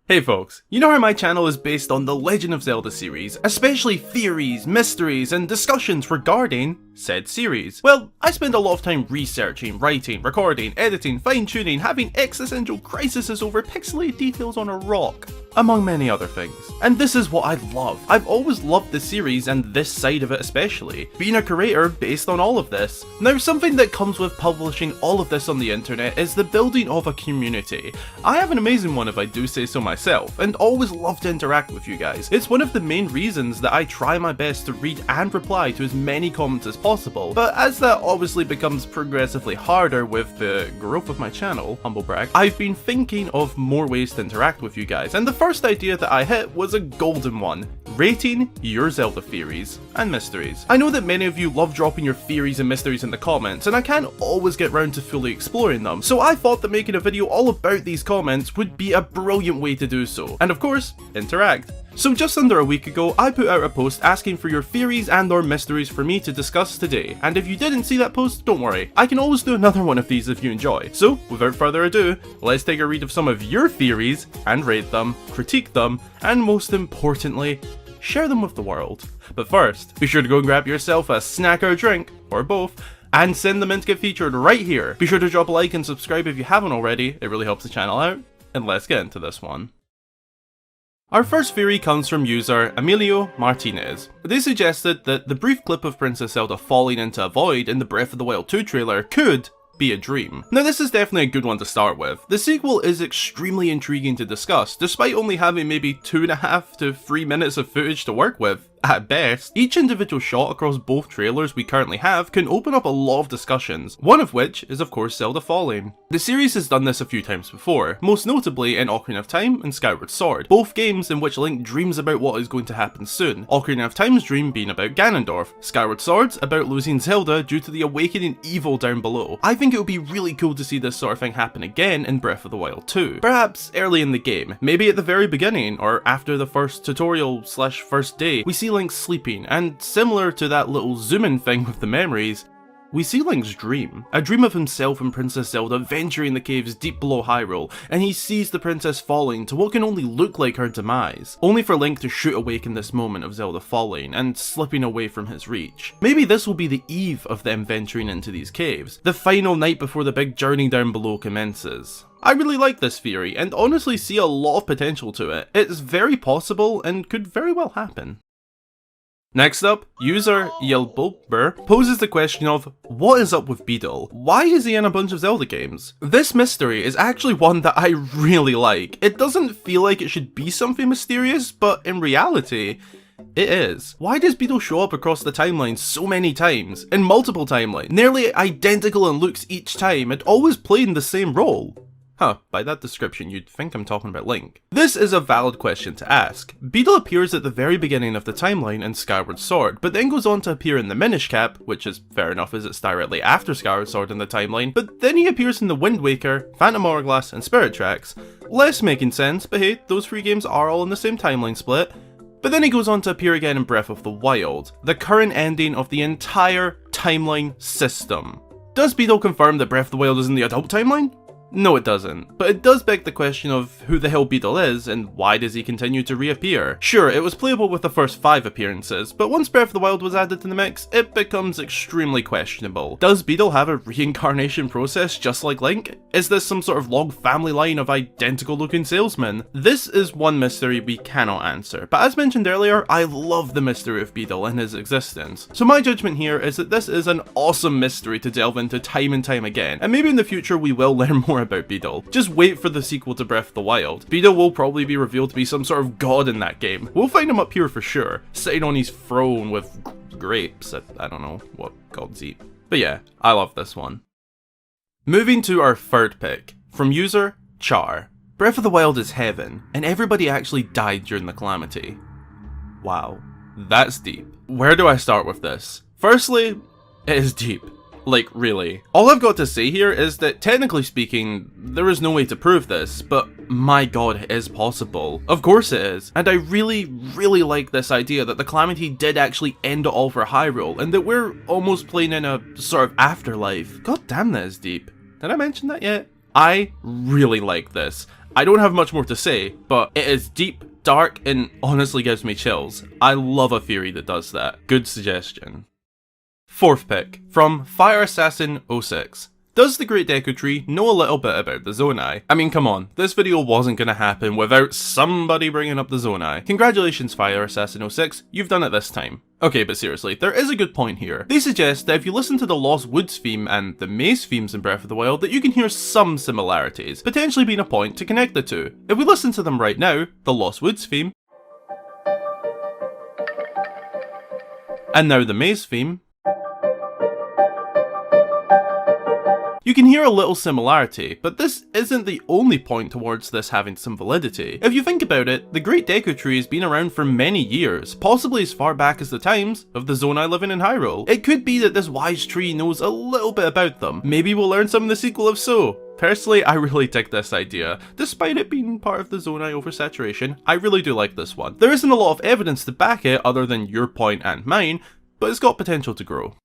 Hey folks, you know how my channel is based on the Legend of Zelda series, especially theories, mysteries, and discussions regarding said series. Well, I spend a lot of time researching, writing, recording, editing, fine-tuning, having existential crises over pixelated details on a rock, among many other things. And this is what I love. I've always loved the series and this side of it especially, being a creator based on all of this. Now, something that comes with publishing all of this on the internet is the building of a community. I have an amazing one if I do say so myself, and always love to interact with you guys. It's one of the main reasons that I try my best to read and reply to as many comments as possible, but as that obviously becomes progressively harder with the growth of my channel, humble brag, I've been thinking of more ways to interact with you guys, and the first idea that I hit was a golden one: rating your Zelda theories and mysteries. I know that many of you love dropping your theories and mysteries in the comments, and I can't always get round to fully exploring them, so I thought that making a video all about these comments would be a brilliant way to do so, and of course, interact. So just under a week ago, I put out a post asking for your theories and or mysteries for me to discuss today, and if you didn't see that post, don't worry, I can always do another one of these if you enjoy. So, without further ado, let's take a read of some of your theories, and rate them, critique them, and most importantly, share them with the world. But first, be sure to go and grab yourself a snack or a drink, or both, and send them in to get featured right here. Be sure to drop a like and subscribe if you haven't already, it really helps the channel out, and let's get into this one. Our first theory comes from user Emilio Martinez. They suggested that the brief clip of Princess Zelda falling into a void in the Breath of the Wild 2 trailer could be a dream. Now this is definitely a good one to start with. The sequel is extremely intriguing to discuss, despite only having maybe 2.5 to 3 minutes of footage to work with. At best, each individual shot across both trailers we currently have can open up a lot of discussions, one of which is of course Zelda falling. The series has done this a few times before, most notably in Ocarina of Time and Skyward Sword, both games in which Link dreams about what is going to happen soon, Ocarina of Time's dream being about Ganondorf, Skyward Sword's about losing Zelda due to the awakening evil down below. I think it would be really cool to see this sort of thing happen again in Breath of the Wild 2, perhaps early in the game, maybe at the very beginning or after the first tutorial / first day. We see Link sleeping, and similar to that little zoom-in thing with the memories, we see Link's dream. A dream of himself and Princess Zelda venturing the caves deep below Hyrule, and he sees the princess falling to what can only look like her demise, only for Link to shoot awake in this moment of Zelda falling and slipping away from his reach. Maybe this will be the eve of them venturing into these caves, the final night before the big journey down below commences. I really like this theory, and honestly see a lot of potential to it. It's very possible and could very well happen. Next up, user Zeldatuber poses the question of, what is up with Botw? Why is he in a bunch of Zelda games? This mystery is actually one that I really like. It doesn't feel like it should be something mysterious, but in reality, it is. Why does Botw show up across the timeline so many times, in multiple timelines, nearly identical in looks each time, and always playing the same role? Huh, by that description you'd think I'm talking about Link. This is a valid question to ask. Botw appears at the very beginning of the timeline in Skyward Sword, but then goes on to appear in the Minish Cap, which is fair enough as it's directly after Skyward Sword in the timeline, but then he appears in the Wind Waker, Phantom Hourglass, and Spirit Tracks. Less making sense, but hey, those 3 games are all in the same timeline split. But then he goes on to appear again in Breath of the Wild, the current ending of the entire timeline system. Does Botw confirm that Breath of the Wild is in the adult timeline? No, it doesn't, but it does beg the question of who the hell Botw is and why does he continue to reappear. Sure, it was playable with the first 5 appearances, but once Breath of the Wild was added to the mix, it becomes extremely questionable. Does Botw have a reincarnation process just like Link? Is this some sort of long family line of identical looking salesmen? This is one mystery we cannot answer, but as mentioned earlier, I love the mystery of Botw and his existence. So my judgment here is that this is an awesome mystery to delve into time and time again, and maybe in the future we will learn more about Botw. Just wait for the sequel to Breath of the Wild. Botw will probably be revealed to be some sort of god in that game. We'll find him up here for sure, sitting on his throne with grapes. I don't know what gods eat. But yeah, I love this one. Moving to our third pick, from user Char. Breath of the Wild is heaven, and everybody actually died during the calamity. Wow, that's deep. Where do I start with this? Firstly, it is deep. Like, really. All I've got to say here is that, technically speaking, there is no way to prove this, but my god, it is possible. Of course it is. And I really, really like this idea that the Calamity did actually end it all for Hyrule, and that we're almost playing in a sort of afterlife. God damn, that is deep. Did I mention that yet? I really like this. I don't have much more to say, but it is deep, dark, and honestly gives me chills. I love a theory that does that. Good suggestion. Fourth pick, from Fire Assassin 06. Does the Great Deku Tree know a little bit about the Zonai? I mean, come on, this video wasn't gonna happen without somebody bringing up the Zonai. Congratulations, Fire Assassin 06, you've done it this time. Okay, but seriously, there is a good point here. They suggest that if you listen to the Lost Woods theme and the Maze themes in Breath of the Wild, that you can hear some similarities, potentially being a point to connect the two. If we listen to them right now, the Lost Woods theme, and now the Maze theme, you can hear a little similarity, but this isn't the only point towards this having some validity. If you think about it, the Great Deku Tree has been around for many years, possibly as far back as the times of the Zonai living in Hyrule. It could be that this wise tree knows a little bit about them. Maybe we'll learn some in the sequel if so. Personally, I really dig this idea. Despite it being part of the Zonai oversaturation, I really do like this one. There isn't a lot of evidence to back it other than your point and mine, but it's got potential to grow.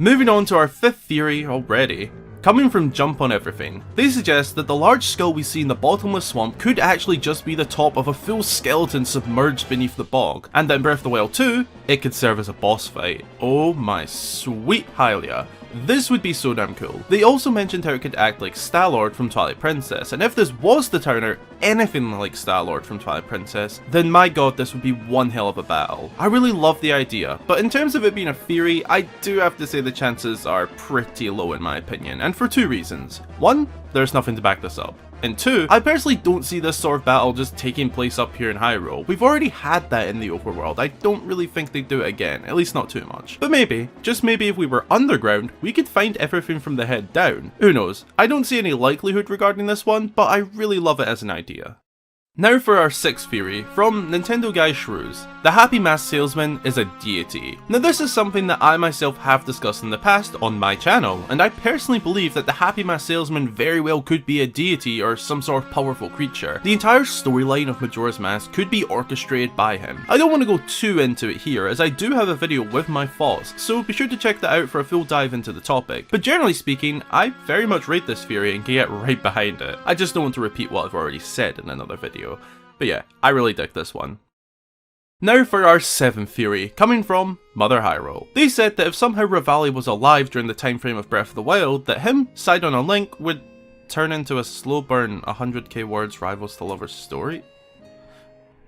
Moving on to our fifth theory already. Coming from Jump on Everything, they suggest that the large skull we see in the bottomless swamp could actually just be the top of a full skeleton submerged beneath the bog, and that in Breath of the Wild 2, it could serve as a boss fight. Oh my sweet Hylia. This would be so damn cool. They also mentioned how it could act like Star-Lord from Twilight Princess, and if this was to turn out anything like Star-Lord from Twilight Princess, then my god, this would be one hell of a battle. I really love the idea, but in terms of it being a theory, I do have to say the chances are pretty low in my opinion, and for two reasons. One, there's nothing to back this up. And two, I personally don't see this sort of battle just taking place up here in Hyrule. We've already had that in the overworld. I don't really think they'd do it again, at least not too much. But maybe, just maybe if we were underground, we could find everything from the head down. Who knows? I don't see any likelihood regarding this one, but I really love it as an idea. Now for our sixth theory, from Nintendo Guy Shrews. The Happy Mask Salesman is a deity. Now this is something that I myself have discussed in the past on my channel, and I personally believe that the Happy Mask Salesman very well could be a deity or some sort of powerful creature. The entire storyline of Majora's Mask could be orchestrated by him. I don't want to go too into it here, as I do have a video with my thoughts, so be sure to check that out for a full dive into the topic. But generally speaking, I very much rate this theory and can get right behind it. I just don't want to repeat what I've already said in another video. But yeah, I really dig this one. Now for our seventh theory, coming from Mother Hyrule. They said that if somehow Revali was alive during the time frame of Breath of the Wild, that him, Sidon and Link, would turn into a slow burn 100k words rivals the lover's story?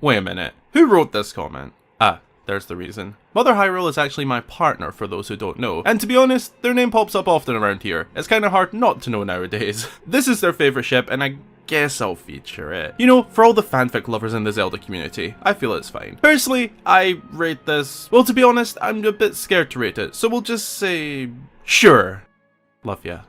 Wait a minute, who wrote this comment? Ah, there's the reason. Mother Hyrule is actually my partner, for those who don't know, and to be honest, their name pops up often around here. It's kinda hard not to know nowadays. This is their favourite ship, and I guess I'll feature it. You know, for all the fanfic lovers in the Zelda community, I feel it's fine. Personally, I rate this, well, to be honest, I'm a bit scared to rate it, so we'll just say, sure. Love ya.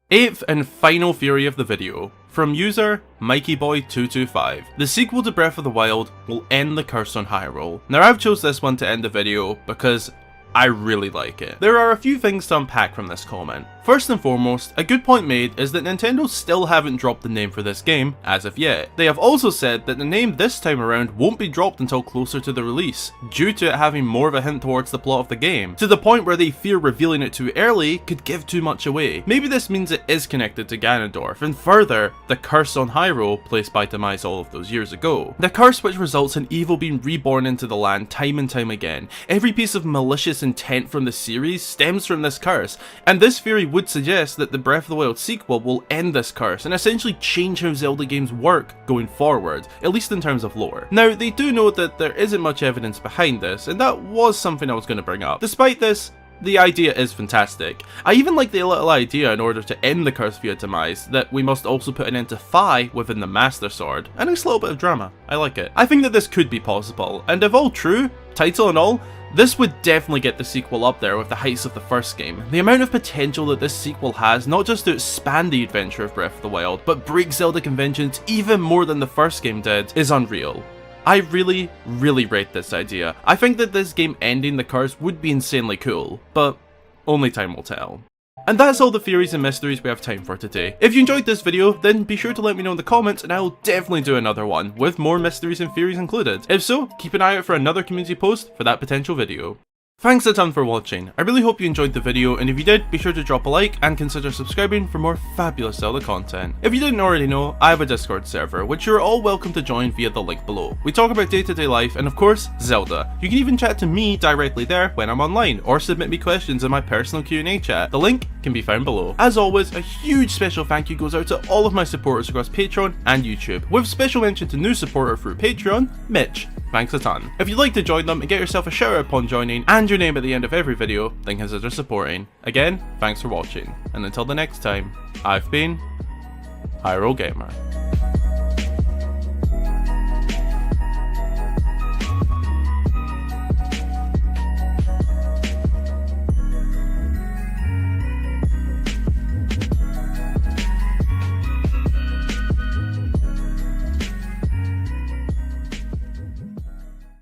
Eighth and final theory of the video, from user MikeyBoy225. The sequel to Breath of the Wild will end the curse on Hyrule. Now I've chose this one to end the video because I really like it. There are a few things to unpack from this comment. First and foremost, a good point made is that Nintendo still haven't dropped the name for this game as of yet. They have also said that the name this time around won't be dropped until closer to the release, due to it having more of a hint towards the plot of the game, to the point where they fear revealing it too early could give too much away. Maybe this means it is connected to Ganondorf, and further, the curse on Hyrule placed by Demise all of those years ago. The curse which results in evil being reborn into the land time and time again. Every piece of malicious intent from the series stems from this curse, and this theory would suggest that the Breath of the Wild sequel will end this curse and essentially change how Zelda games work going forward, at least in terms of lore. Now, they do know that there isn't much evidence behind this, and that was something I was going to bring up. Despite this, the idea is fantastic. I even like the little idea, in order to end the curse via Demise, that we must also put an end to Phi within the Master Sword. A nice little bit of drama. I like it. I think that this could be possible, and if all true, title and all, this would definitely get the sequel up there with the heights of the first game. The amount of potential that this sequel has, not just to expand the adventure of Breath of the Wild, but break Zelda conventions even more than the first game did, is unreal. I really, really rate this idea. I think that this game ending the curse would be insanely cool, but only time will tell. And that's all the theories and mysteries we have time for today. If you enjoyed this video, then be sure to let me know in the comments and I'll definitely do another one, with more mysteries and theories included. If so, keep an eye out for another community post for that potential video. Thanks a ton for watching. I really hope you enjoyed the video, and if you did, be sure to drop a like and consider subscribing for more fabulous Zelda content. If you didn't already know, I have a Discord server, which you're all welcome to join via the link below. We talk about day-to-day life and of course, Zelda. You can even chat to me directly there when I'm online, or submit me questions in my personal Q&A chat. The link can be found below. As always, a huge special thank you goes out to all of my supporters across Patreon and YouTube, with special mention to new supporter through Patreon, Mitch. Thanks a ton. If you'd like to join them and get yourself a shout out upon joining and your name at the end of every video, then consider supporting. Again, thanks for watching, and until the next time, I've been Hyrule Gamer.